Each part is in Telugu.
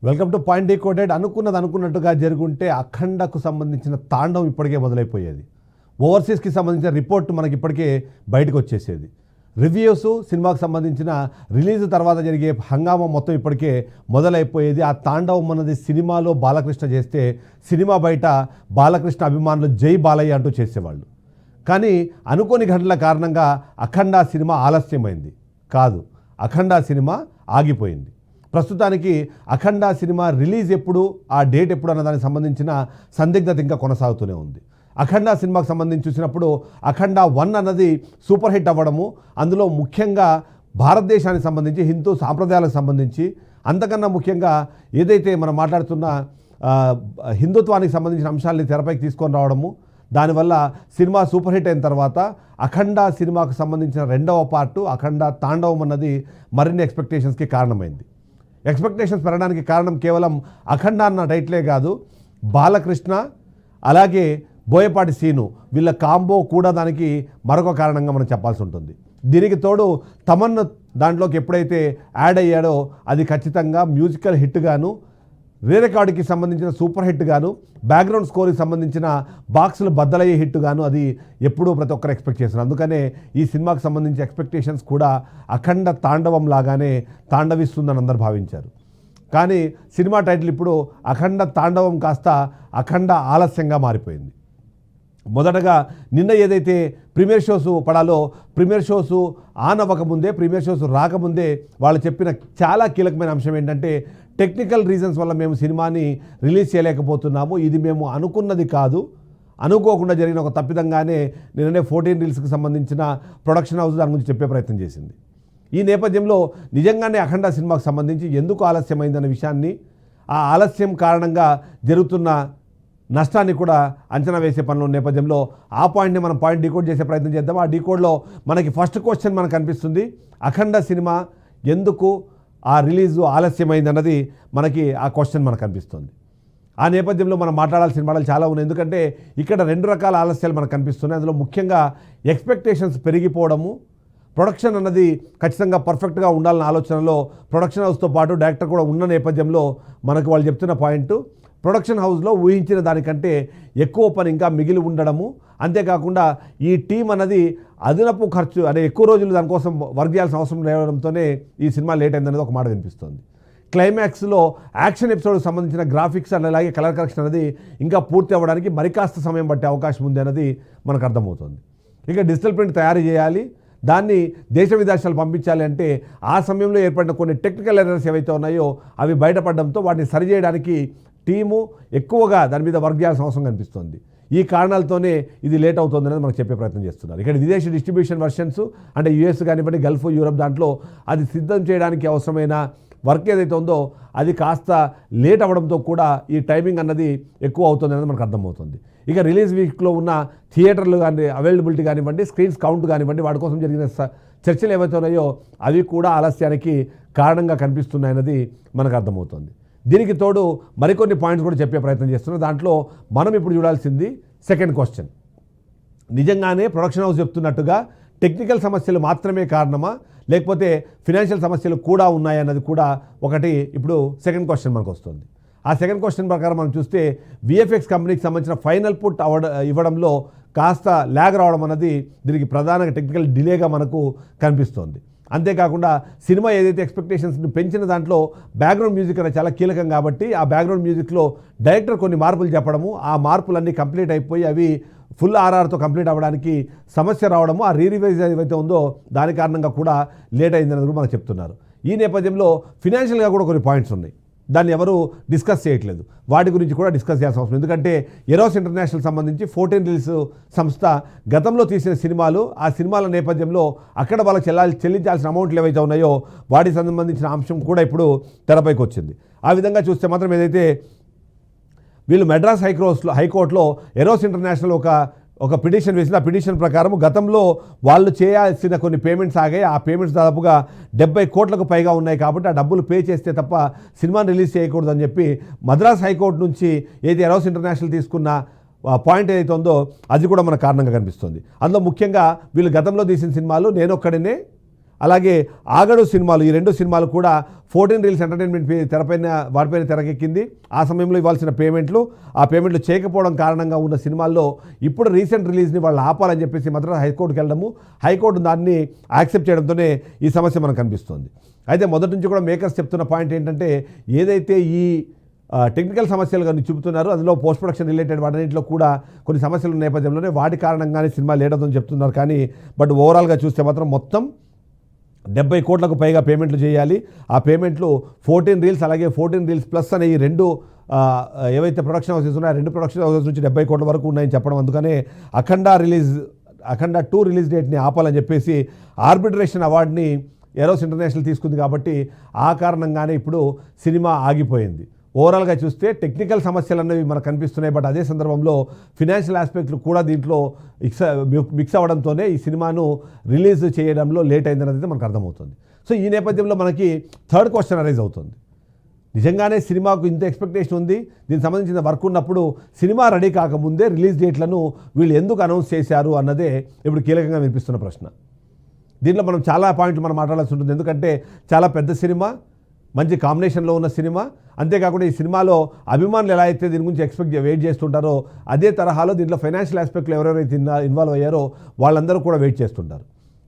Welcome to point decoded. అనుకున్నట్టుగా జరుగుంటే అఖండకు సంబంధించిన తాండవం ఇప్పటికే మొదలైపోయేది. ఓవర్సీస్కి సంబంధించిన రిపోర్ట్ మనకి ఇప్పటికే బయటకు వచ్చేసేది. రివ్యూస్, సినిమాకు సంబంధించిన రిలీజ్ తర్వాత జరిగే హంగామా మొత్తం ఇప్పటికే మొదలైపోయేది. ఆ తాండవం అన్నది సినిమాలో బాలకృష్ణ చేస్తే సినిమా బయట బాలకృష్ణ అభిమానులు జై బాలయ్య అంటూ చేసేవాళ్ళు. కానీ అనుకోని ఘటనల కారణంగా అఖండ సినిమా ఆలస్యమైంది కాదు, అఖండ సినిమా ఆగిపోయింది. ప్రస్తుతానికి అఖండ సినిమా రిలీజ్ ఎప్పుడు, ఆ డేట్ ఎప్పుడు అన్న దానికి సంబంధించిన సందిగ్ధత ఇంకా కొనసాగుతూనే ఉంది. అఖండ సినిమాకు సంబంధించి చూసినప్పుడు అఖండ 1 అన్నది సూపర్ హిట్ అవ్వడము, అందులో ముఖ్యంగా భారతదేశానికి సంబంధించి హిందూ సాంప్రదాయాలకు సంబంధించి, అంతకన్నా ముఖ్యంగా ఏదైతే మనం మాట్లాడుతున్న హిందుత్వానికి సంబంధించిన అంశాలని తెరపైకి తీసుకొని రావడము, దానివల్ల సినిమా సూపర్ హిట్ అయిన తర్వాత అఖండ సినిమాకు సంబంధించిన 2వ పార్టు అఖండ తాండవం అన్నది మరిన్ని ఎక్స్పెక్టేషన్స్కి కారణమైంది. ఎక్స్పెక్టేషన్స్ పెరగడానికి కారణం కేవలం అఖండ అన్న టైటిలే కాదు, బాలకృష్ణ అలాగే బోయపాటి సీను వీళ్ళ కాంబో కూడా దానికి మరొక కారణంగా మనం చెప్పాల్సి ఉంటుంది. దీనికి తోడు తమన్ దాంట్లోకి ఎప్పుడైతే యాడ్ అయ్యాడో అది ఖచ్చితంగా మ్యూజికల్ హిట్ గాను, రీ రికార్డుకి సంబంధించిన సూపర్ హిట్ గాను, బ్యాక్గ్రౌండ్ స్కోర్కి సంబంధించిన బాక్సులు బద్దలయ్యే హిట్ గాను అది ఎప్పుడూ ప్రతి ఒక్కరు ఎక్స్పెక్ట్ చేస్తున్నారు. అందుకనే ఈ సినిమాకి సంబంధించి ఎక్స్పెక్టేషన్స్ కూడా అఖండ తాండవం లాగానే తాండవిస్తుందని అందరు భావించారు. కానీ సినిమా టైటిల్ ఇప్పుడు అఖండ తాండవం కాస్త అఖండ ఆలస్యంగా మారిపోయింది. మొదటగా నిన్న ఏదైతే ప్రీమియర్ షోస్ పడాలో, ప్రీమియర్ షోస్ ఆన్ అవ్వకముందే, ప్రీమియర్ షోస్ రాకముందే వాళ్ళు చెప్పిన చాలా కీలకమైన అంశం ఏంటంటే, టెక్నికల్ రీజన్స్ వల్ల మేము సినిమాని రిలీజ్ చేయలేకపోతున్నాము, ఇది మేము అనుకున్నది కాదు, అనుకోకుండా జరిగిన ఒక తప్పిదంగానే నిన్ననే 14 రీల్స్కి సంబంధించిన ప్రొడక్షన్ హౌస్ దాని గురించి చెప్పే ప్రయత్నం చేసింది. ఈ నేపథ్యంలో నిజంగానే అఖండ సినిమాకు సంబంధించి ఎందుకు ఆలస్యమైందన్న విషయాన్ని, ఆ ఆలస్యం కారణంగా జరుగుతున్న నష్టాన్ని కూడా అంచనా వేసే పనుల నేపథ్యంలో ఆ పాయింట్ని మనం డీకోడ్ చేసే ప్రయత్నం చేద్దాం. ఆ డీకోడ్లో మనకి ఫస్ట్ క్వశ్చన్ మనకు కనిపిస్తుంది, అఖండ సినిమా ఎందుకు ఆ రిలీజు ఆలస్యమైంది అన్నది మనకి ఆ క్వశ్చన్ మనకు కనిపిస్తుంది. ఆ నేపథ్యంలో మనం మాట్లాడాల్సిన మాటలు చాలా ఉన్నాయి. ఎందుకంటే ఇక్కడ 2 రకాల ఆలస్యాలు మనకు కనిపిస్తున్నాయి. అందులో ముఖ్యంగా ఎక్స్పెక్టేషన్స్ పెరిగిపోవడము, ప్రొడక్షన్ అన్నది ఖచ్చితంగా పర్ఫెక్ట్గా ఉండాలన్న ఆలోచనలో ప్రొడక్షన్ హౌస్తో పాటు డైరెక్టర్ కూడా ఉన్న నేపథ్యంలో మనకు వాళ్ళు చెప్తున్న పాయింట్, ప్రొడక్షన్ హౌస్లో ఊహించిన దానికంటే ఎక్కువ పని ఇంకా మిగిలి ఉండడము, అంతేకాకుండా ఈ టీం అన్నది అదనపు ఖర్చు అంటే ఎక్కువ రోజులు దానికోసం వర్క్ చేయాల్సిన అవసరం లేవడంతోనే ఈ సినిమా లేట్ అయిందనేది ఒక మాట వినిపిస్తుంది. క్లైమాక్స్లో యాక్షన్ ఎపిసోడ్కి సంబంధించిన గ్రాఫిక్స్ అండ్ అలాగే కలర్ కరెక్షన్ అనేది ఇంకా పూర్తి అవ్వడానికి మరికాస్త సమయం పట్టే అవకాశం ఉంది అన్నది మనకు అర్థమవుతుంది. ఇక డిజిటల్ ప్రింట్ తయారు చేయాలి, దాన్ని దేశ విదేశాలు పంపించాలి అంటే ఆ సమయంలో ఏర్పడిన కొన్ని టెక్నికల్ ఎర్రర్స్ ఏవైతే ఉన్నాయో అవి బయటపడడంతో వాటిని సరిచేయడానికి టీము ఎక్కువగా దాని మీద వర్క్ చేయాల్సిన అవసరం కనిపిస్తుంది. ఈ కారణాలతోనే ఇది లేట్ అవుతుంది అనేది మనకు చెప్పే ప్రయత్నం చేస్తున్నారు. ఇక్కడ విదేశీ డిస్ట్రిబ్యూషన్ వర్షన్స్ అంటే యూఎస్ కానివ్వండి, గల్ఫ్, యూరప్ దాంట్లో అది సిద్ధం చేయడానికి అవసరమైన వర్క్ ఏదైతే ఉందో అది కాస్త లేట్ అవ్వడంతో కూడా ఈ టైమింగ్ అన్నది ఎక్కువ అవుతుంది అనేది మనకు అర్థమవుతుంది. ఇక రిలీజ్ వీక్లో ఉన్న థియేటర్లు కానీ అవైలబిలిటీ కానివ్వండి, స్క్రీన్స్ కౌంట్ కానివ్వండి, వాటి కోసం జరిగిన చర్చలు ఏవైతే ఉన్నాయో అవి కూడా ఆలస్యానికి కారణంగా కనిపిస్తున్నాయన్నది మనకు అర్థమవుతుంది. దీనికి తోడు మరికొన్ని పాయింట్స్ కూడా చెప్పే ప్రయత్నం చేస్తున్నాం. దాంట్లో మనం ఇప్పుడు చూడాల్సింది సెకండ్ క్వశ్చన్, నిజంగానే ప్రొడక్షన్ హౌస్ చెప్తున్నట్టుగా టెక్నికల్ సమస్యలు మాత్రమే కారణమా, లేకపోతే ఫినాన్షియల్ సమస్యలు కూడా ఉన్నాయన్నది కూడా ఒకటి ఇప్పుడు సెకండ్ క్వశ్చన్ మనకు వస్తుంది. ఆ సెకండ్ క్వశ్చన్ ప్రకారం మనం చూస్తే విఎఫ్ఎక్స్ కంపెనీకి సంబంధించిన ఫైనల్ పుట్ ఇవ్వడంలో కాస్త ల్యాగ్ రావడం అన్నది దీనికి ప్రధాన టెక్నికల్ డిలేగా మనకు కనిపిస్తోంది. అంతేకాకుండా సినిమా ఏదైతే ఎక్స్పెక్టేషన్స్ని పెంచిన దాంట్లో బ్యాక్గ్రౌండ్ మ్యూజిక్ అనేది చాలా కీలకం కాబట్టి ఆ బ్యాక్గ్రౌండ్ మ్యూజిక్లో డైరెక్టర్ కొన్ని మార్పులు చెప్పడము, ఆ మార్పులన్నీ కంప్లీట్ అయిపోయి అవి ఫుల్ ఆర్ఆర్తో కంప్లీట్ అవ్వడానికి సమస్య రావడము, ఆ రీరివైజ్ ఏదైతే ఉందో దాని కారణంగా కూడా లేట్ అయిందనేది కూడా మనకు చెప్తున్నారు. ఈ నేపథ్యంలో ఫినాన్షియల్గా కూడా కొన్ని పాయింట్స్ ఉన్నాయి, దాన్ని ఎవరు డిస్కస్ చేయట్లేదు. వాటి గురించి కూడా డిస్కస్ చేయాల్సిన అవసరం, ఎందుకంటే ఎరోస్ ఇంటర్నేషనల్ సంబంధించి 14 రీల్స్ సంస్థ గతంలో తీసిన సినిమాలు, ఆ సినిమాల నేపథ్యంలో అక్కడ వాళ్ళకి చెల్లించాల్సిన అమౌంట్లు ఏవైతే ఉన్నాయో వాటికి సంబంధించిన అంశం కూడా ఇప్పుడు తెరపైకి వచ్చింది. ఆ విధంగా చూస్తే మాత్రం ఏదైతే వీళ్ళు మెడ్రాస్ హైకోర్టులో ఎరోస్ ఇంటర్నేషనల్ ఒక పిటిషన్ వేసిన, ఆ పిటిషన్ ప్రకారం గతంలో వాళ్ళు చేయాల్సిన కొన్ని పేమెంట్స్ ఆగాయి. ఆ పేమెంట్స్ దాదాపుగా 70 కోట్లకు పైగా ఉన్నాయి కాబట్టి ఆ డబ్బులు పే చేస్తే తప్ప సినిమాని రిలీజ్ చేయకూడదు అని చెప్పి మద్రాస్ హైకోర్టు నుంచి ఏది ఎరోస్ ఇంటర్నేషనల్ తీసుకున్న పాయింట్ ఏదైతే ఉందో అది కూడా మన కారణంగా కనిపిస్తుంది. అందులో ముఖ్యంగా వీళ్ళు గతంలో తీసిన సినిమాలు నేనొక్కడినే, అలాగే ఆగడు సినిమాలు, ఈ 2 సినిమాలు కూడా 14 రీల్స్ ఎంటర్టైన్మెంట్ తెరపైన వాటిపైన తెరకెక్కింది. ఆ సమయంలో ఇవ్వాల్సిన పేమెంట్లు చేయకపోవడం కారణంగా ఉన్న సినిమాల్లో ఇప్పుడు రీసెంట్ రిలీజ్ని వాళ్ళు ఆపాలని చెప్పేసి మద్రాస్ హైకోర్టుకి వెళ్ళడము, హైకోర్టు దాన్ని యాక్సెప్ట్ చేయడంతోనే ఈ సమస్య మనకు కనిపిస్తుంది. అయితే మొదటి నుంచి కూడా మేకర్స్ చెప్తున్న పాయింట్ ఏంటంటే, ఏదైతే ఈ టెక్నికల్ సమస్యలు కానీ చూపుతున్నారు, అందులో పోస్ట్ ప్రొడక్షన్ రిలేటెడ్ వాటన్నింటిలో కూడా కొన్ని సమస్యల నేపథ్యంలోనే వాటి కారణంగానే సినిమా లేట్ అవుతుందని చెప్తున్నారు. కానీ బట్ ఓవరాల్గా చూస్తే మాత్రం మొత్తం 70 కోట్లకు పైగా పేమెంట్లు చేయాలి. ఆ పేమెంట్లు 14 రీల్స్ అలాగే 14 రీల్స్ ప్లస్ అనే ఈ 2 ఏవైతే ప్రొడక్షన్ హౌసెస్ ఉన్నాయో 2 ప్రొడక్షన్ హౌసెస్ నుంచి 70 కోట్ల వరకు ఉన్నాయని చెప్పడం, అందుకనే అఖండ 2 రిలీజ్ డేట్ని ఆపాలని చెప్పేసి ఆర్బిట్రేషన్ అవార్డుని ఎరోస్ ఇంటర్నేషనల్ తీసుకుంది. కాబట్టి ఆ కారణంగానే ఇప్పుడు సినిమా ఆగిపోయింది. ఓవరాల్గా చూస్తే టెక్నికల్ సమస్యలు అన్నవి మనకు కనిపిస్తున్నాయి. బట్ అదే సందర్భంలో ఫినాన్షియల్ ఆస్పెక్ట్లు కూడా దీంట్లో మిక్స్ అవ్వడంతోనే ఈ సినిమాను రిలీజ్ చేయడంలో లేట్ అయిందనేది మనకు అర్థమవుతుంది. సో ఈ నేపథ్యంలో మనకి థర్డ్ క్వశ్చన్ అరైజ్ అవుతుంది. నిజంగానే సినిమాకు ఇంత ఎక్స్పెక్టేషన్ ఉంది, దీనికి సంబంధించిన వర్క్ ఉన్నప్పుడు సినిమా రెడీ కాకముందే రిలీజ్ డేట్లను వీళ్ళు ఎందుకు అనౌన్స్ చేశారు అన్నదే ఇప్పుడు కీలకంగా వినిపిస్తున్న ప్రశ్న. దీంట్లో మనం చాలా పాయింట్లు మనం మాట్లాడాల్సి ఉంటుంది. ఎందుకంటే చాలా పెద్ద సినిమా, మంచి కాంబినేషన్లో ఉన్న సినిమా. అంతేకాకుండా ఈ సినిమాలో అభిమానులు ఎలా అయితే దీని గురించి వెయిట్ చేస్తుంటారో అదే తరహాలో దీంట్లో ఫైనాన్షియల్ ఆస్పెక్ట్లో ఎవరెవరైతే ఇన్వాల్వ్ అయ్యారో వాళ్ళందరూ కూడా వెయిట్ చేస్తుంటారు.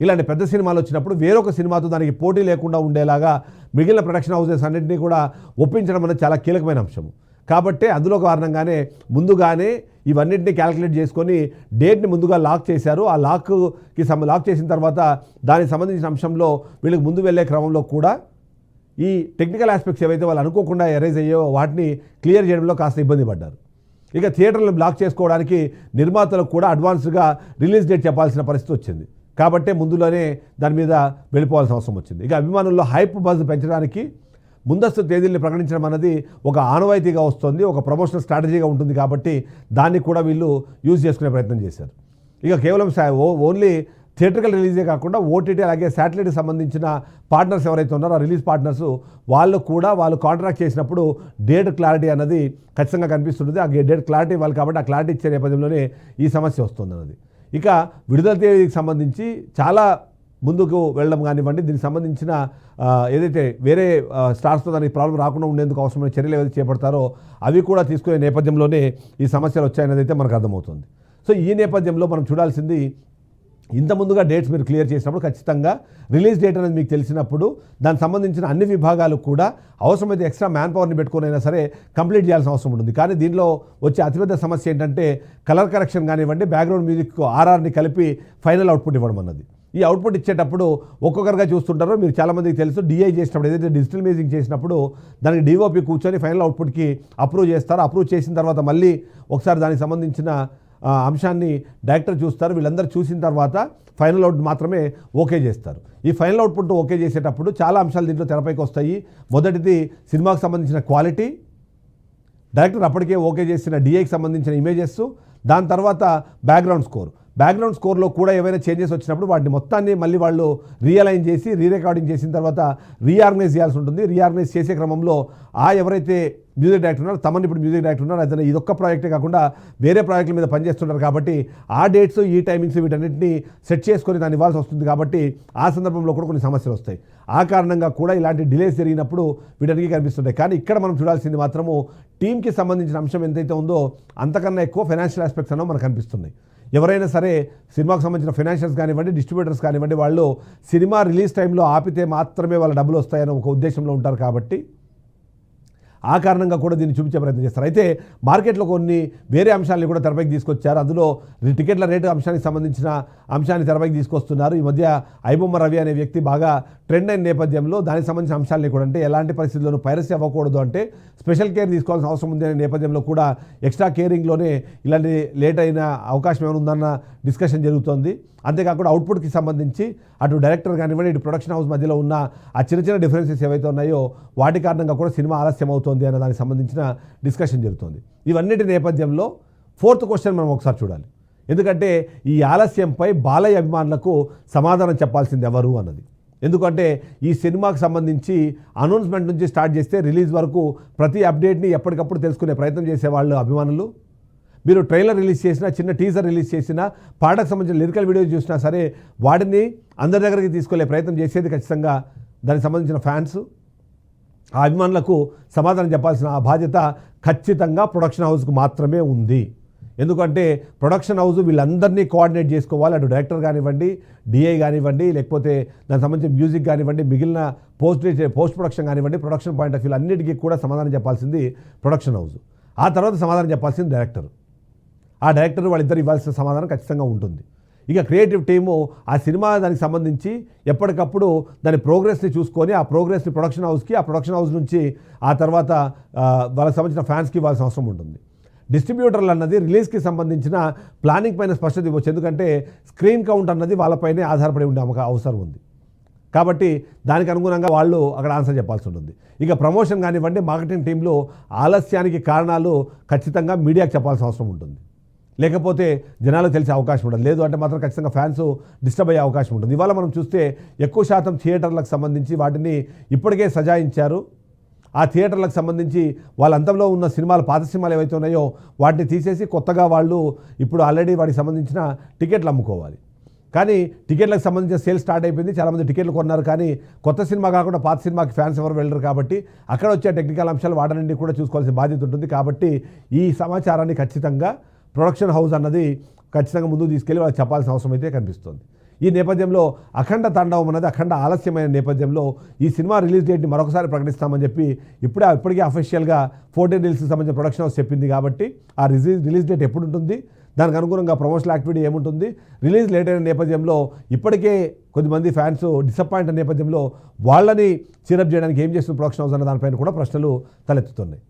ఇలాంటి పెద్ద సినిమాలు వచ్చినప్పుడు వేరొక సినిమాతో దానికి పోటీ లేకుండా ఉండేలాగా మిగిలిన ప్రొడక్షన్ హౌసెస్ అన్నింటినీ కూడా ఒప్పించడం అనేది చాలా కీలకమైన అంశం. కాబట్టి అందులో కారణంగానే ముందుగానే ఇవన్నింటినీ క్యాలిక్యులేట్ చేసుకొని డేట్ని ముందుగా లాక్ చేశారు. ఆ లాక్ చేసిన తర్వాత దానికి సంబంధించిన అంశంలో వీళ్ళకి ముందు వెళ్ళే క్రమంలో కూడా ఈ టెక్నికల్ ఆస్పెక్ట్స్ ఏవైతే వాళ్ళు అనుకోకుండా ఎరైజ్ అయ్యో వాటిని క్లియర్ చేయడంలో కాస్త ఇబ్బంది పడ్డారు. ఇక థియేటర్లు బ్లాక్ చేసుకోవడానికి నిర్మాతలకు కూడా అడ్వాన్స్గా రిలీజ్ డేట్ చెప్పాల్సిన పరిస్థితి వచ్చింది. కాబట్టే ముందులోనే దాని మీద వెళ్ళిపోవాల్సిన అవసరం వచ్చింది. ఇక అభిమానుల్లో హైప్ బజ్ పెంచడానికి ముందస్తు తేదీల్ని ప్రకటించడం అన్నది ఒక ఆనవాయితీగా వస్తుంది, ఒక ప్రమోషనల్ స్ట్రాటజీగా ఉంటుంది. కాబట్టి దాన్ని కూడా వీళ్ళు యూజ్ చేసుకునే ప్రయత్నం చేశారు. ఇక కేవలం ఓన్లీ థియేటర్కల్ రిలీజే కాకుండా ఓటీటీ అలాగే శాటిలైట్కి సంబంధించిన పార్ట్నర్స్ ఎవరైతే ఉన్నారో ఆ రిలీజ్ పార్ట్నర్స్ వాళ్ళు కాంట్రాక్ట్ చేసినప్పుడు డేట్ క్లారిటీ అన్నది ఖచ్చితంగా కనిపిస్తుంటుంది. ఆ డేట్ క్లారిటీ ఇవ్వాలి. కాబట్టి ఆ క్లారిటీ ఇచ్చే నేపథ్యంలోనే ఈ సమస్య వస్తుంది అన్నది. ఇక విడుదల తేదీకి సంబంధించి చాలా ముందుకు వెళ్ళడం కానివ్వండి, దీనికి సంబంధించిన ఏదైతే వేరే స్టార్స్తో దానికి ప్రాబ్లం రాకుండా ఉండేందుకు అవసరమైన చర్యలు ఏవైతే చేపడతారో అవి కూడా తీసుకునే నేపథ్యంలోనే ఈ సమస్యలు వచ్చాయనేది అయితే మనకు అర్థమవుతుంది. సో ఈ నేపథ్యంలో మనం చూడాల్సింది, ఇంత ముందుగా డేట్స్ మీరు క్లియర్ చేసినప్పుడు ఖచ్చితంగా రిలీజ్ డేట్ అనేది మీకు తెలిసినప్పుడు దానికి సంబంధించిన అన్ని విభాగాలు కూడా అవసరమైతే ఎక్స్ట్రా మ్యాన్ పవర్ని పెట్టుకునైనా సరే కంప్లీట్ చేయాల్సిన అవసరం ఉంటుంది. కానీ దీనిలో వచ్చే అతిపెద్ద సమస్య ఏంటంటే కలర్ కరెక్షన్ కానివ్వండి, బ్యాక్గ్రౌండ్ మ్యూజిక్ ఆర్ఆర్ని కలిపి ఫైనల్ అవుట్పుట్ ఇవ్వడం అన్నది. ఈ అవుట్పుట్ ఇచ్చేటప్పుడు ఒక్కొక్కరుగా చూస్తుంటారో మీరు చాలామందికి తెలుసు, డిఐ చేసినప్పుడు ఏదైతే డిజిటల్ మ్యూజిక్ చేసినప్పుడు దానికి డిఓపి కూర్చొని ఫైనల్ అవుట్పుట్కి అప్రూవ్ చేస్తారు. అప్రూవ్ చేసిన తర్వాత మళ్ళీ ఒకసారి దానికి సంబంధించిన అంశాన్ని డైరెక్టర్ చూస్తారు. వీళ్ళందరూ చూసిన తర్వాత ఫైనల్ అవుట్ మాత్రమే ఓకే చేస్తారు. ఈ ఫైనల్ అవుట్పుట్ ఓకే చేసేటప్పుడు చాలా అంశాలు దీంట్లో తెరపైకి వస్తాయి. మొదటిది సినిమాకి సంబంధించిన క్వాలిటీ, డైరెక్టర్ అప్పటికే ఓకే చేసిన డిఐకి సంబంధించిన ఇమేజెస్, దాని తర్వాత బ్యాక్గ్రౌండ్ స్కోర్లో కూడా ఏవైనా చేంజెస్ వచ్చినప్పుడు వాటిని మొత్తాన్ని మళ్ళీ వాళ్ళు రియలైన్ చేసి రీరికార్డింగ్ చేసిన తర్వాత రీఆర్గనైజ్ చేయాల్సి ఉంటుంది. రీఆర్గనైజ్ చేసే క్రమంలో ఎవరైతే మ్యూజిక్ డైరెక్టర్ ఉన్నారో, తమని ఇప్పుడు మ్యూజిక్ డైరెక్టర్ ఉన్నారు, అతను ఇదొక్క ప్రాజెక్టే కాకుండా వేరే ప్రాజెక్టుల మీద పనిచేస్తుంటారు. కాబట్టి ఆ డేట్స్, ఈ టైమింగ్స్ వీటన్నిటిని సెట్ చేసుకొని దాన్ని ఇవ్వాల్సి వస్తుంది. కాబట్టి ఆ సందర్భంలో కూడా కొన్ని సమస్యలు వస్తాయి. ఆ కారణంగా కూడా ఇలాంటి డిలేస్ జరిగినప్పుడు వీటన్నిటికీ కనిపిస్తుంటాయి. కానీ ఇక్కడ మనం చూడాల్సింది మాత్రము టీంకి సంబంధించిన అంశం ఎంతైతే ఉందో అంతకన్నా ఎక్కువ ఫైనాన్షియల్ ఆస్పెక్ట్స్ అనేవి మనకు కనిపిస్తున్నాయి. ఎవరైనా సరే సినిమాకు సంబంధించిన ఫైనాన్షియల్స్ కానివ్వండి, డిస్ట్రిబ్యూటర్స్ కానివ్వండి, వాళ్ళు సినిమా రిలీజ్ టైంలో ఆపితే మాత్రమే వాళ్ళ డబ్బులు వస్తాయని ఒక ఉద్దేశంలో ఉంటారు. కాబట్టి ఆ కారణంగా కూడా దీన్ని చూపించే ప్రయత్నం చేస్తారు. అయితే మార్కెట్లో కొన్ని వేరే అంశాలను కూడా తెరపైకి తీసుకొచ్చారు. అందులో టికెట్ల రేటు అంశానికి సంబంధించిన అంశాన్ని తెరపైకి తీసుకొస్తున్నారు. ఈ మధ్య ఐబొమ్మ రవి అనే వ్యక్తి బాగా ట్రెండ్ అయిన నేపథ్యంలో దానికి సంబంధించిన అంశాలని కూడా, అంటే ఎలాంటి పరిస్థితుల్లోనూ పైరసీ అవ్వకూడదు, అంటే స్పెషల్ కేర్ తీసుకోవాల్సిన అవసరం ఉంది అనే నేపథ్యంలో కూడా ఎక్స్ట్రా కేరింగ్లోనే ఇలాంటి లేట్ అయిన అవకాశం ఏమైనా ఉందన్న డిస్కషన్ జరుగుతోంది. అంతేకాకుండా అవుట్పుట్కి సంబంధించి అటు డైరెక్టర్ కానివ్వండి, ఇటు ప్రొడక్షన్ హౌస్ మధ్యలో ఉన్న ఆ చిన్న డిఫరెన్సెస్ ఏవైతే ఉన్నాయో వాటి కారణంగా కూడా సినిమా ఆలస్యం అవుతోంది అనే దానికి సంబంధించిన డిస్కషన్ జరుగుతుంది. ఇవన్నిటి నేపథ్యంలో ఫోర్త్ క్వశ్చన్ మనం ఒకసారి చూడాలి. ఎందుకంటే ఈ ఆలస్యంపై బాలయ్య అభిమానులకు సమాధానం చెప్పాల్సింది ఎవరు అన్నది. ఎందుకంటే ఈ సినిమాకు సంబంధించి అనౌన్స్మెంట్ నుంచి స్టార్ట్ చేస్తే రిలీజ్ వరకు ప్రతి అప్డేట్ని ఎప్పటికప్పుడు తెలుసుకునే ప్రయత్నం చేసేవాళ్ళు అభిమానులు. మీరు ట్రైలర్ రిలీజ్ చేసినా, చిన్న టీజర్ రిలీజ్ చేసినా, పాటకు సంబంధించిన లిరికల్ వీడియో చూసినా సరే వాటిని అందరి దగ్గరికి తీసుకెళ్లే ప్రయత్నం చేసేది ఖచ్చితంగా దానికి సంబంధించిన ఫ్యాన్స్, ఆ అభిమానులకు సమాధానం చెప్పాల్సిన ఆ బాధ్యత ఖచ్చితంగా ప్రొడక్షన్ హౌస్కు మాత్రమే ఉంది. ఎందుకంటే ప్రొడక్షన్ హౌస్ వీళ్ళందరినీ కోఆర్డినేట్ చేసుకోవాలి. అటు డైరెక్టర్ కానివ్వండి, డిఐ కానివ్వండి, లేకపోతే దానికి సంబంధించిన మ్యూజిక్ కానివ్వండి, మిగిలిన పోస్ట్ ప్రొడక్షన్ కానివ్వండి, ప్రొడక్షన్ పాయింట్ ఆఫ్ వ్యూ అన్నిటికీ కూడా సమాధానం చెప్పాల్సింది ప్రొడక్షన్ హౌస్. ఆ తర్వాత సమాధానం చెప్పాల్సింది డైరెక్టర్. ఆ డైరెక్టర్ వాళ్ళిద్దరు ఇవ్వాల్సిన సమాధానం ఖచ్చితంగా ఉంటుంది. ఇక క్రియేటివ్ టీము ఆ సినిమా దానికి సంబంధించి ఎప్పటికప్పుడు దాని ప్రోగ్రెస్ని చూసుకొని ఆ ప్రోగ్రెస్ని ప్రొడక్షన్ హౌస్కి, ఆ ప్రొడక్షన్ హౌస్ నుంచి ఆ తర్వాత వాళ్ళకి సంబంధించిన ఫ్యాన్స్కి ఇవ్వాల్సిన అవసరం ఉంటుంది. డిస్ట్రిబ్యూటర్లు అన్నది రిలీజ్కి సంబంధించిన ప్లానింగ్ పైన స్పష్టత ఇవ్వచ్చు. ఎందుకంటే స్క్రీన్ కౌంట్ అన్నది వాళ్ళపైనే ఆధారపడి ఉండే అవసరం ఉంది. కాబట్టి దానికి అనుగుణంగా వాళ్ళు అక్కడ ఆన్సర్ చెప్పాల్సి ఉంటుంది. ఇక ప్రమోషన్ కానివ్వండి, మార్కెటింగ్ టీంలో ఆలస్యానికి కారణాలు ఖచ్చితంగా మీడియాకి చెప్పాల్సిన అవసరం ఉంటుంది. లేకపోతే జనాలకు తెలిసే అవకాశం ఉండదు. లేదు అంటే మాత్రం ఖచ్చితంగా ఫ్యాన్స్ డిస్టర్బ్ అయ్యే అవకాశం ఉంటుంది. ఇవాళ మనం చూస్తే ఎక్కువ శాతం థియేటర్లకు సంబంధించి వాటిని ఇప్పటికే సజాయించారు. ఆ థియేటర్లకు సంబంధించి వాళ్ళ అంతంలో ఉన్న సినిమాలు, పాత సినిమాలు ఏవైతే ఉన్నాయో వాటిని తీసేసి కొత్తగా వాళ్ళు ఇప్పుడు ఆల్రెడీ వాటికి సంబంధించిన టికెట్లు అమ్ముకోవాలి. కానీ టికెట్లకు సంబంధించిన సేల్ స్టార్ట్ అయిపోయింది. చాలామంది టికెట్లు కొన్నారు. కానీ కొత్త సినిమా కాకుండా పాత సినిమాకి ఫ్యాన్స్ ఎవరు వెళ్ళరు. కాబట్టి అక్కడ వచ్చే టెక్నికల్ అంశాలు వాటన్నింటినీ కూడా చూసుకోవాల్సిన బాధ్యత ఉంటుంది. కాబట్టి ఈ సమాచారాన్ని ఖచ్చితంగా ప్రొడక్షన్ హౌస్ అన్నది ఖచ్చితంగా ముందుకు తీసుకెళ్ళి వాళ్ళకి చెప్పాల్సిన అవసరం అయితే కనిపిస్తుంది. ఈ నేపథ్యంలో అఖండ తాండవం అన్నది అఖండ ఆలస్యమైన నేపథ్యంలో ఈ సినిమా రిలీజ్ డేట్ని మరొకసారి ప్రకటిస్తామని చెప్పి ఇప్పటికే అఫీషియల్గా 14 రీల్స్కి సంబంధించిన ప్రొడక్షన్ హౌస్ చెప్పింది. కాబట్టి ఆ రిలీజ్ డేట్ ఎప్పుడు ఉంటుంది, దానికి అనుగుణంగా ప్రమోషనల్ యాక్టివిటీ ఏముంటుంది, రిలీజ్ లేట్ అయిన నేపథ్యంలో ఇప్పటికే కొద్దిమంది ఫ్యాన్స్ డిసప్పాయింట్ అయిన నేపథ్యంలో వాళ్ళని చీరప్ చేయడానికి ఏం చేస్తున్న ప్రొడక్షన్ హౌస్ అన్న దానిపైన కూడా ప్రశ్నలు తలెత్తుతున్నాయి.